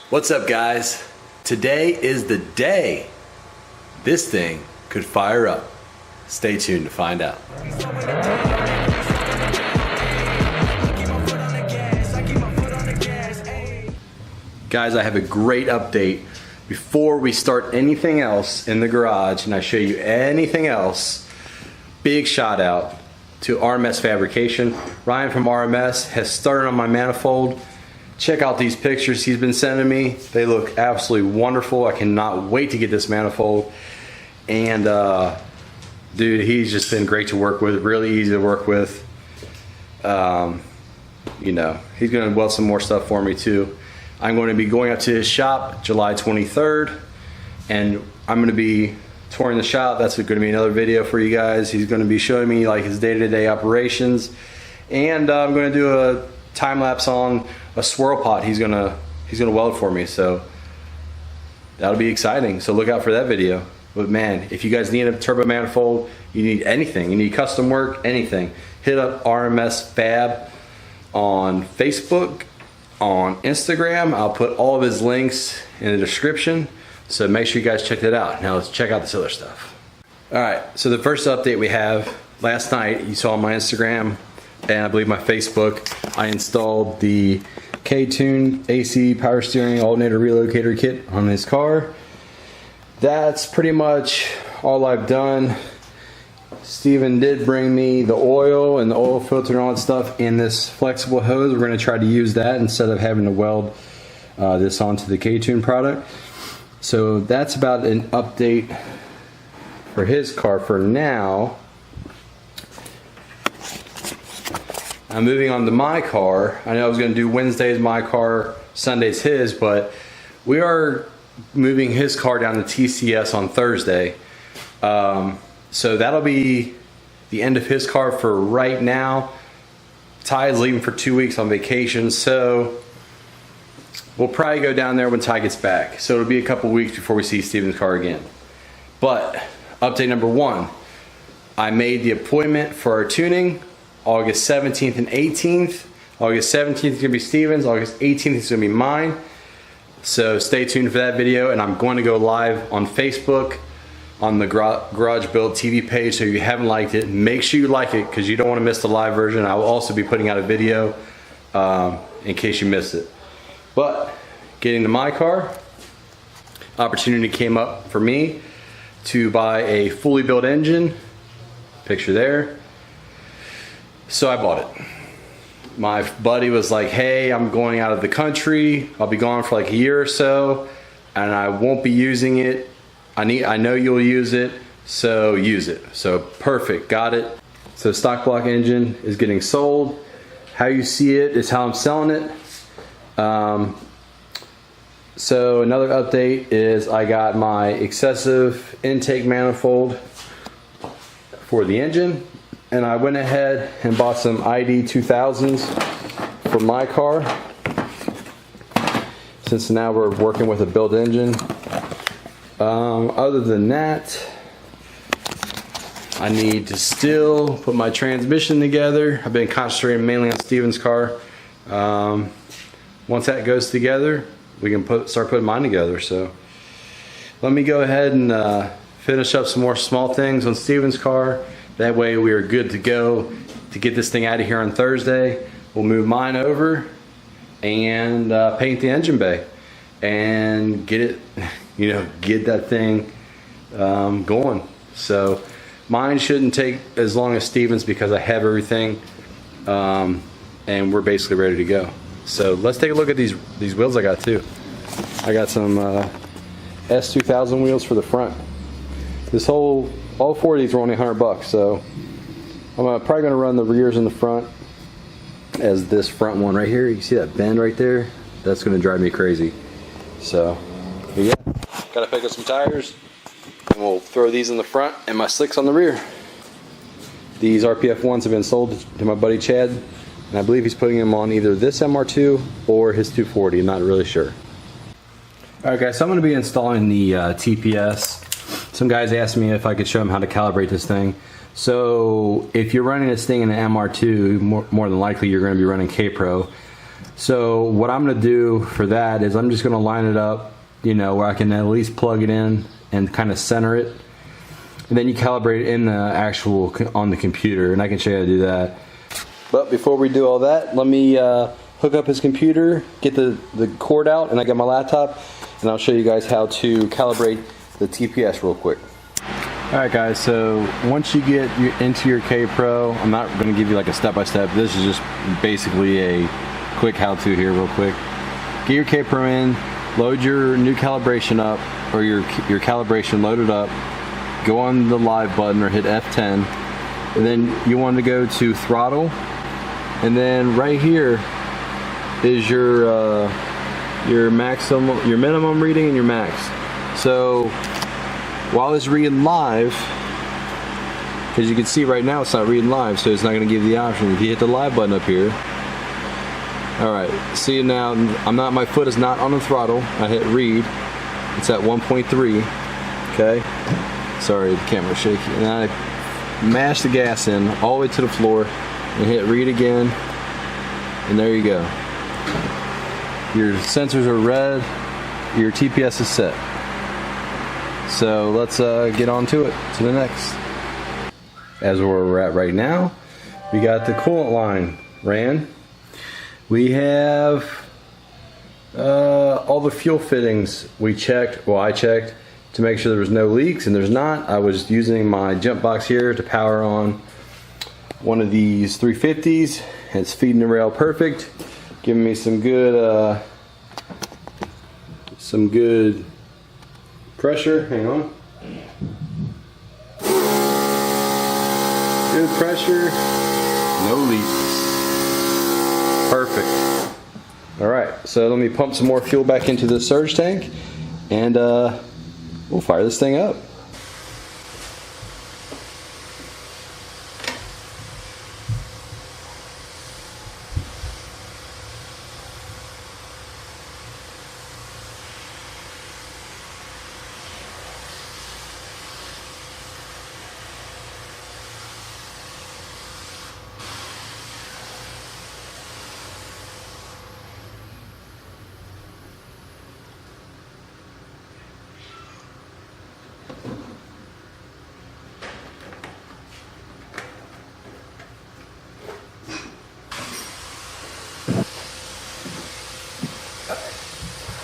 What's up, guys? Today is the day this thing could fire up. Stay tuned to find out. Guys, I have a great update. Before we start anything else in the garage and I show you anything else, big shout out to RMS Fabrication. Ryan from RMS has started on my manifold. Check out these pictures he's been sending me. They look absolutely wonderful. I cannot wait to get this manifold. And dude, he's just been great to work with, really easy to work with. You know, he's gonna weld some more stuff for me too. I'm going to be going up to his shop July 23rd, and I'm going to be touring the shop. That's going to be another video for you guys. He's going to be showing me like his day-to-day operations, and I'm going to do a time lapse on a swirl pot. He's gonna weld for me, so that'll be exciting. So look out for that video. But man, if you guys need a turbo manifold, you need anything, you need custom work, anything, hit up RMS Fab on Facebook, on Instagram. I'll put all of his links in the description, so make sure you guys check that out. Now let's check out this other stuff. Alright, so the first update we have, last night you saw on my Instagram and I believe my Facebook, I installed the K-Tune AC power steering alternator relocator kit on his car. That's pretty much all I've done. Steven did bring me the oil and the oil filter and all that stuff in this flexible hose. We're going to try to use that instead of having to weld this onto the K-Tune product. So that's about an update for his car for now. I'm moving on to my car. I know I was going to do Wednesdays my car, Sundays his, but we are moving his car down to TCS on Thursday. So that'll be the end of his car for right now. Ty is leaving for 2 weeks on vacation, so we'll probably go down there when Ty gets back. So it'll be a couple weeks before we see Steven's car again. But update number one, I made the appointment for our tuning August 17th and 18th. August 17th is gonna be Steven's, August 18th is gonna be mine. So stay tuned for that video, and I'm going to go live on Facebook on the Garage Build TV page. So if you haven't liked it, make sure you like it, because you don't want to miss the live version. I will also be putting out a video in case you missed it. But getting to my car, opportunity came up for me to buy a fully built engine. Picture there. So I bought it. My buddy was like, hey, I'm going out of the country. I'll be gone for like a year or so, and I won't be using it. I know you'll use it, so use it. So perfect, got it. So stock block engine is getting sold. How you see it is how I'm selling it. So another update is I got my excessive intake manifold for the engine, and I went ahead and bought some ID 2000s for my car, since now we're working with a built engine. Other than that, I need to still put my transmission together. I've been concentrating mainly on Steven's car. Once that goes together, we can start putting mine together. So let me go ahead and finish up some more small things on Steven's car. That way we are good to go to get this thing out of here on Thursday. We'll move mine over and paint the engine bay and get it, you know, get that thing going. So mine shouldn't take as long as Steven's because I have everything, and we're basically ready to go. So let's take a look at these wheels I got too. I got some S2000 wheels for the front. All four of these are only 100 bucks, so I'm probably gonna run the rears in the front as this front one right here. You see that bend right there? That's gonna drive me crazy. So yeah, gotta pick up some tires, and we'll throw these in the front and my slicks on the rear. These RPF ones have been sold to my buddy Chad, and I believe he's putting them on either this MR2 or his 240. I'm not really sure. Alright guys, so I'm going to be installing the TPS. Some guys asked me if I could show them how to calibrate this thing. So if you're running this thing in an MR2, more than likely you're going to be running K-Pro. So what I'm gonna do for that is I'm just gonna line it up, you know, where I can at least plug it in and kind of center it. And then you calibrate it in the actual, on the computer, and I can show you how to do that. But before we do all that, let me hook up his computer, get the cord out, and I got my laptop, and I'll show you guys how to calibrate the TPS real quick. Alright guys, so once you get into your K Pro, I'm not going to give you like a step-by-step. This is just basically a quick how-to here real quick. Get your K Pro in, load your new calibration up, or your calibration loaded up, go on the live button or hit F10, and then you want to go to throttle, and then right here is your maximum, your minimum reading and your max. So while it's reading live, as you can see right now it's not reading live, so it's not going to give you the option. If you hit the live button up here, alright, see now my foot is not on the throttle. I hit read, it's at 1.3, okay, sorry the camera's shaky, and I mash the gas in all the way to the floor and hit read again, and there you go. Your sensors are red, your TPS is set. So let's get on to it, to the next. As where we're at right now, we got the coolant line ran. We have all the fuel fittings we checked, well I checked, to make sure there was no leaks, and there's not. I was using my jump box here to power on one of these 350s. It's feeding the rail perfect, giving me some good pressure. Hang on. Good pressure, no leaks. Perfect. Alright, so let me pump some more fuel back into the surge tank, and we'll fire this thing up.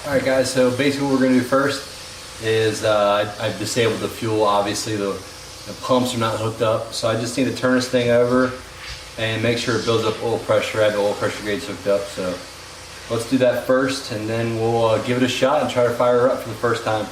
Alright guys, so basically what we're going to do first is I've disabled the fuel. Obviously the pumps are not hooked up, so I just need to turn this thing over and make sure it builds up oil pressure. I have the oil pressure gauge hooked up, so let's do that first, and then we'll give it a shot and try to fire her up for the first time.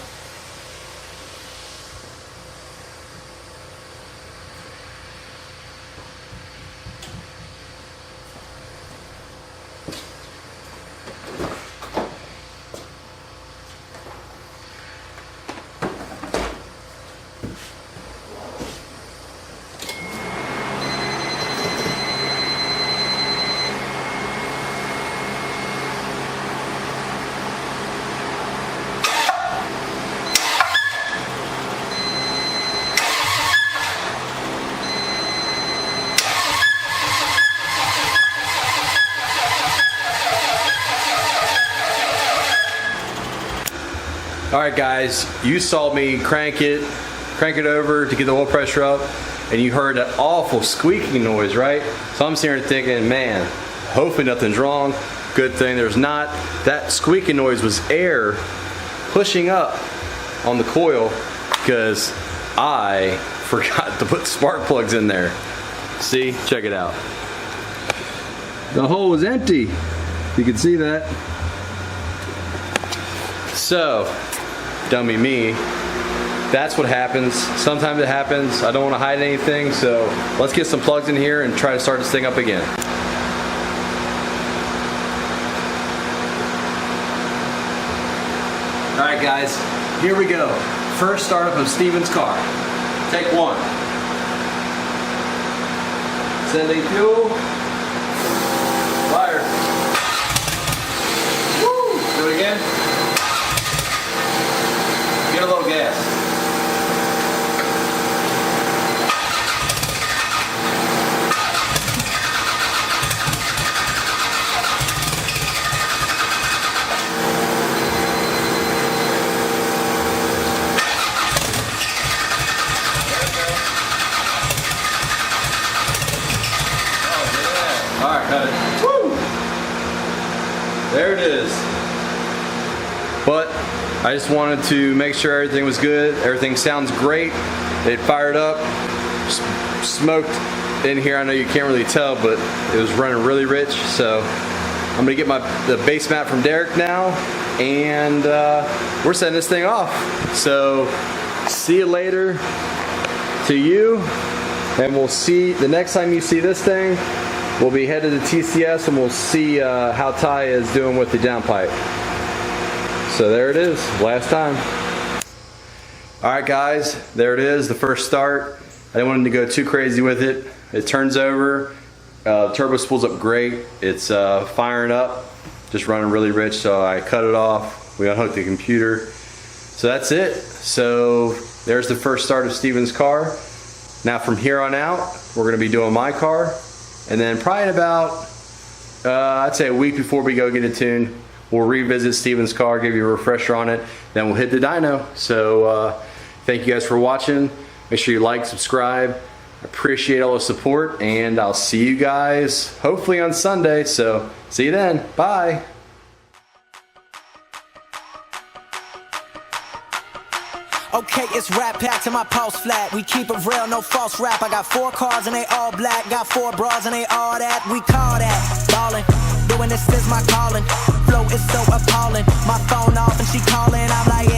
Alright guys, you saw me crank it over to get the oil pressure up, and you heard that awful squeaking noise, right? So I'm sitting here thinking, man, hopefully nothing's wrong. Good thing there's not. That squeaking noise was air pushing up on the coil because I forgot to put spark plugs in there. See, check it out. The hole was empty. You can see that. So, dummy me, that's what happens. Sometimes it happens. I don't want to hide anything, so let's get some plugs in here and try to start this thing up again. Alright guys, here we go. First startup of Steven's car. Take one. Sending fuel. Fire. Woo! Do it again. Get a little gas. I just wanted to make sure everything was good. Everything sounds great. It fired up, smoked in here. I know you can't really tell, but it was running really rich. So I'm gonna get the base mat from Derek now, and we're setting this thing off. So see you later to you, and we'll see the next time you see this thing. We'll be headed to TCS, and we'll see how Ty is doing with the downpipe. So there it is, last time. All right, guys, there it is, the first start. I didn't want to go too crazy with it. It turns over, turbo spools up great. It's firing up, just running really rich. So I cut it off. We unhooked the computer. So that's it. So there's the first start of Steven's car. Now from here on out, we're going to be doing my car. And then probably in about, I'd say a week before we go get it tuned, we'll revisit Steven's car, give you a refresher on it, then we'll hit the dyno. So thank you guys for watching. Make sure you like, subscribe. I appreciate all the support, and I'll see you guys hopefully on Sunday. So see you then. Bye. Okay, it's rap packed to my pulse flat. We keep it real, no false rap. I got 4 cars and they all black. Got 4 bras and they all that. We call that ballin'. Doing this is my calling. Flow is so appalling. My phone off and she calling. I'm like,